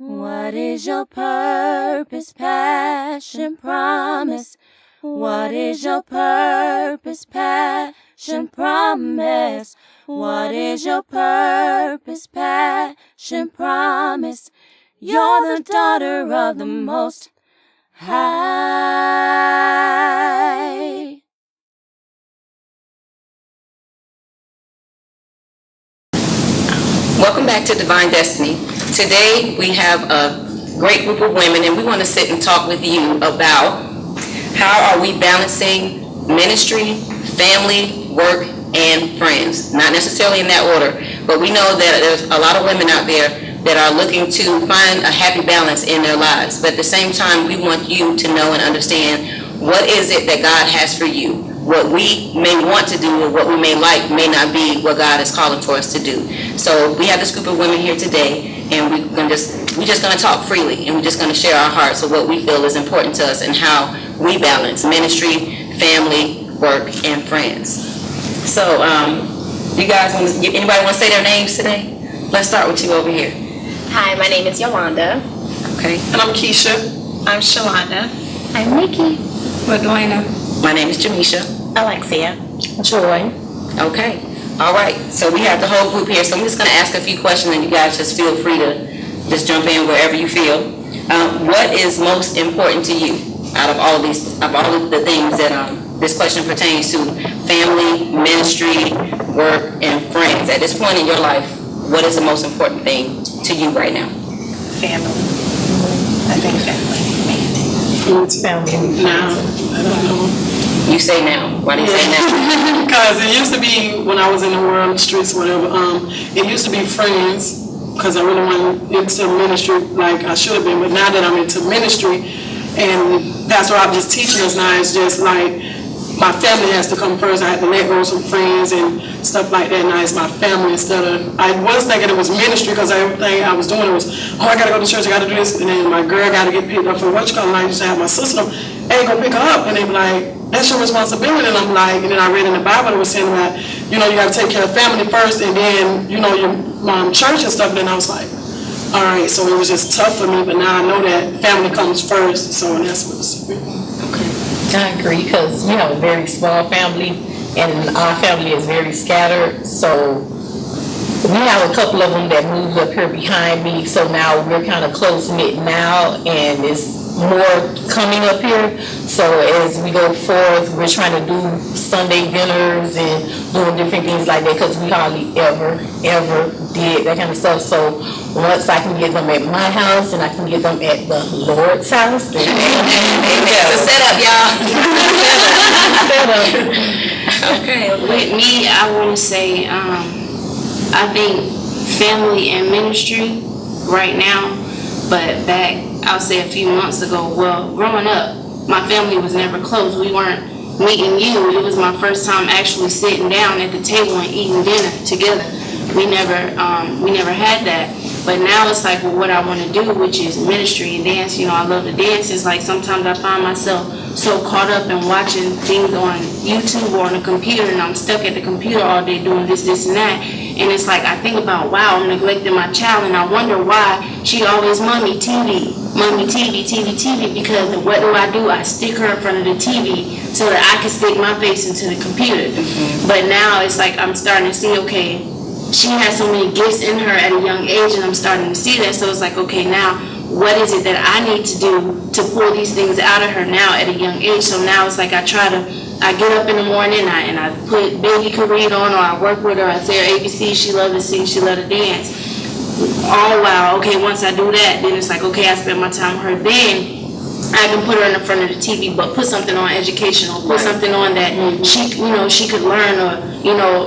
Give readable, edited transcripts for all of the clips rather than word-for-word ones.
What is your purpose, passion, promise? What is your purpose, passion, promise? What is your purpose, passion, promise? You're the daughter of the Most High. Welcome back to Divine Destiny. Today we have a great group of women, and we want to sit and talk with you about how are we balancing ministry, family, work, and friends. Not necessarily in that order, but we know that there's a lot of women out there that are looking to find a happy balance in their lives. But at the same time, we want you to know and understand what is it that God has for you. What we may want to do or what we may like may not be what God is calling for us to do. So we have this group of women here today, and we're just going to talk freely, and we're just going to share our hearts of what we feel is important to us and how we balance ministry, family, work, and friends. So you guys, anybody want to say their names today? Let's start with you over here. Hi, my name is Yolanda. Okay. And I'm Keisha. I'm Shalonda. I'm Nikki. LaDuana. My name is Jamisha. Alexia. Joy. Okay. All right. So we have the whole group here. So I'm just going to ask a few questions, and you guys just feel free to just jump in wherever you feel. What is most important to you out of all of the things that this question pertains to? Family, ministry, work, and friends. At this point in your life, what is the most important thing to you right now? Family. I think family. It's family. Now, I don't know. You say now. Why do you say now? Because it used to be, when I was in the world, the streets, whatever, it used to be friends, because I really went into ministry like I should have been. But now that I'm into ministry, and that's what I'm just teaching us now, it's just like my family has to come first. I had to let go of some friends and stuff like that. Now it's my family instead of, I was thinking it was ministry because everything I was doing was, I got to go to church, I got to do this. And then my girl got to get picked up for what you call it. I used to have my sister, hey, go pick her up. And they be like, that's your responsibility. And I'm like, and then I read in the Bible, it was saying that, you know, you got to take care of family first and then, you know, your church and stuff. And then I was like, all right, so it was just tough for me. But now I know that family comes first. So that's what it's. I agree, because we have a very small family and our family is very scattered, so we have a couple of them that moved up here behind me, so now we're kind of close-knit now, and it's more coming up here. So as we go forth, we're trying to do Sunday dinners and doing different things like that, because we hardly ever did that kind of stuff. So once I can get them at my house and I can get them at the Lord's house, then It's a setup, y'all. Okay, with me, I want to say, I think family and ministry right now, but back, I'll say a few months ago, well, growing up, my family was never close. We weren't meeting you. It was my first time actually sitting down at the table and eating dinner together. We never had that. But now it's like, well, what I want to do, which is ministry and dance. You know, I love to dance. It's like sometimes I find myself so caught up in watching things on YouTube or on the computer, and I'm stuck at the computer all day doing this, and that. And it's like I think about, wow, I'm neglecting my child, and I wonder why she always, mommy, TV, because what do? I stick her in front of the TV so that I can stick my face into the computer. But now it's like I'm starting to see, okay, she has so many gifts in her at a young age, and I'm starting to see that. So it's like, okay, now what is it that I need to do to pull these things out of her now at a young age? So now it's like I get up in the morning and I put Baby Kareem on, or I work with her, I say her ABC, she loves to sing, she loves to dance. All while, okay, once I do that, then it's like, okay, I spend my time with her. Then I can put her in the front of the TV, but put something on educational, put something on that she could learn. Or,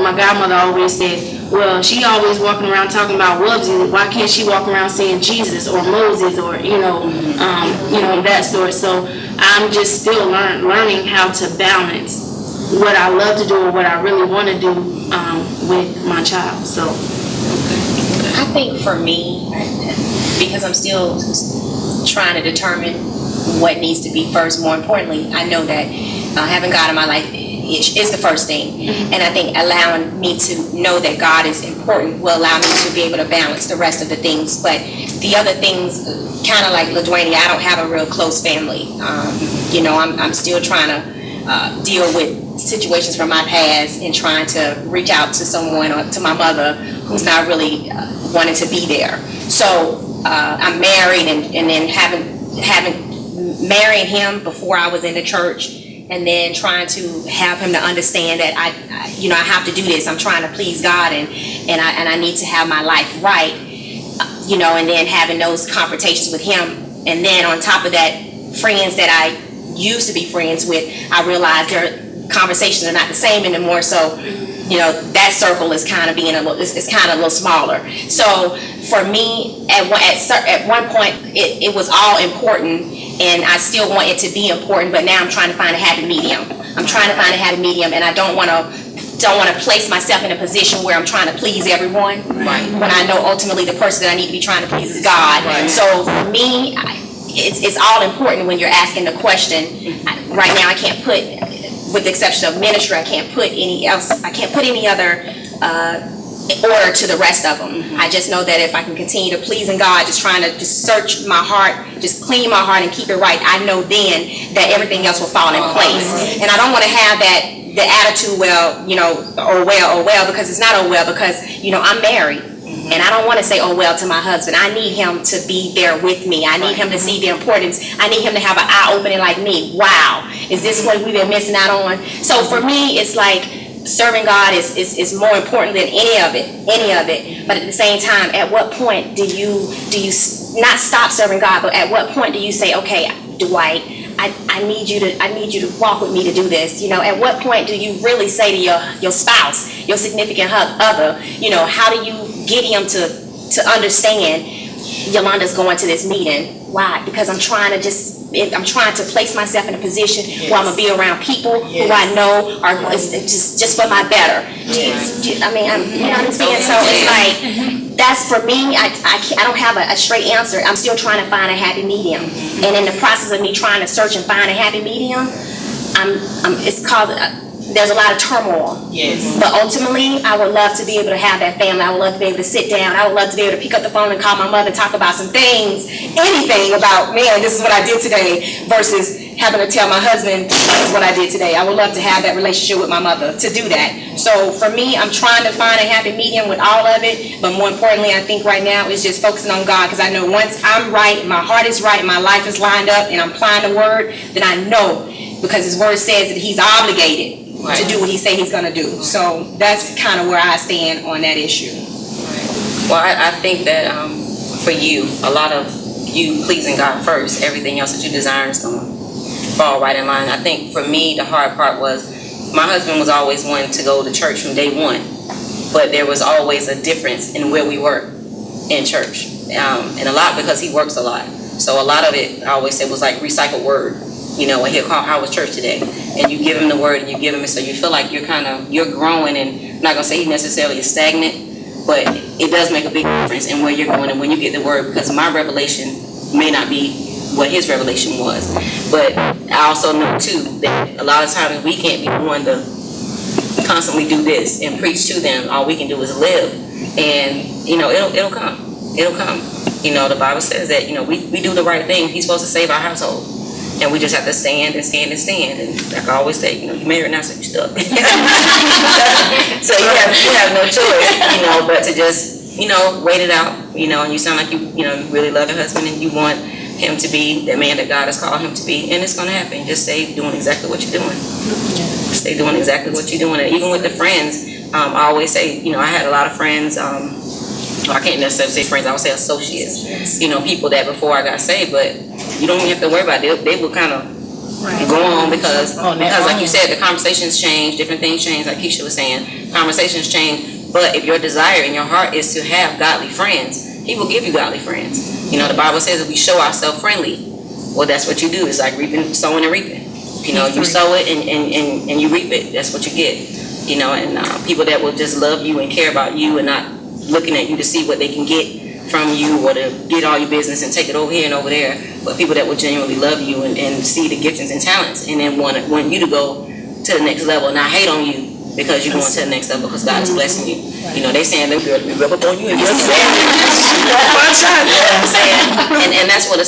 my godmother always said, well, she always walking around talking about Wubbsy. Why can't she walk around saying Jesus or Moses or, that sort. So I'm just still learning how to balance what I love to do or what I really want to do with my child. So I think for me, because I'm still trying to determine what needs to be first, more importantly, I know that having God in my life, is the first thing. And I think allowing me to know that God is important will allow me to be able to balance the rest of the things. But the other things, kind of like LaDwayne, I don't have a real close family. You know, I'm still trying to deal with situations from my past and trying to reach out to someone or to my mother who's not really wanting to be there. So I'm married and then having married him before I was in the church, and then trying to have him to understand that I have to do this. I'm trying to please God, and I need to have my life right, you know, and then having those confrontations with him. And then on top of that, friends that I used to be friends with, I realized their conversations are not the same anymore. So, you know, that circle is kind of being it's kind of a little smaller. So for me, at one point, it was all important, and I still want it to be important, but now I'm trying to find a happy medium. I'm trying to find a happy medium, and I don't want to place myself in a position where I'm trying to please everyone, when I know ultimately the person that I need to be trying to please is God. So for me, it's all important when you're asking the question. Right now, I can't put, with the exception of ministry, I can't put any other order to the rest of them. I just know that if I can continue to please in God, just trying to just search my heart, just clean my heart and keep it right, I know then that everything else will fall in place. And I don't want to have the attitude, well, because it's not because, you know, I'm married. And I don't want to say, oh, well, to my husband. I need him to be there with me. I need him to see the importance. I need him to have an eye opening like me. Wow, is this what we've been missing out on? So for me, it's like serving God is more important than any of it. But at the same time, at what point do you not stop serving God, but at what point do you say, okay, Dwight, I need you to walk with me to do this? You know, at what point do you really say to your spouse, your significant other, you know, how do you get him to understand Yolanda's going to this meeting? Why? Because I'm trying to place myself in a position where I'm gonna be around people who I know are just for my better. I mean, you know what I'm saying? So it's like, that's for me. I don't have a straight answer. I'm still trying to find a happy medium, and in the process of me trying to search and find a happy medium, there's a lot of turmoil. Yes. But ultimately, I would love to be able to have that family. I would love to be able to sit down. I would love to be able to pick up the phone and call my mother and talk about some things, anything about, man, this is what I did today, versus having to tell my husband, this is what I did today. I would love to have that relationship with my mother, to do that. So for me, I'm trying to find a happy medium with all of it, but more importantly, I think right now is just focusing on God, because I know once I'm right, my heart is right, my life is lined up, and I'm applying the word, then I know, because his word says that he's obligated to do what he say he's going to do. So that's kind of where I stand on that issue. Well, I think that for you, a lot of you pleasing God first, everything else that you desire is going to fall right in line. I think for me, the hard part was my husband was always wanting to go to church from day one, but there was always a difference in where we were in church. And a lot because he works a lot. So a lot of it, I always say, was like recycled word. You know, and he'll call, how was church today? And you give him the word and you give him it, so you feel like you're growing, and I'm not going to say he necessarily is stagnant, but it does make a big difference in where you're going and when you get the word, because my revelation may not be what his revelation was. But I also know too that a lot of times we can't be one to constantly do this and preach to them. All we can do is live, and you know, it'll come. You know, the Bible says that, you know, we do the right thing. He's supposed to save our household. And we just have to stand. And like I always say, you know, you're married now, so you're stuck. So you have no choice, you know, but to just, you know, wait it out, you know, and you sound like you really love your husband and you want him to be the man that God has called him to be, and it's going to happen. Just stay doing exactly what you're doing. Stay doing exactly what you're doing. And even with the friends, I always say, you know, I had a lot of friends, I can't necessarily say friends, I would say associates, you know, people that before I got saved, but you don't even have to worry about it. They will kind of go on because like you said, the conversations change, different things change, like Keisha was saying, conversations change. But if your desire in your heart is to have godly friends, he will give you godly friends. You know, the Bible says that we show ourselves friendly. Well, that's what you do. It's like reaping, sowing and reaping. You know, you sow it and you reap it. That's what you get. You know, and people that will just love you and care about you and not looking at you to see what they can get from you or to get all your business and take it over here and over there, but people that will genuinely love you and see the giftings and talents and then want you to go to the next level, and I hate on you because you're going to the next level because God is blessing you. You know, they saying them girls, we rub up on you and you're saying, and that's what it's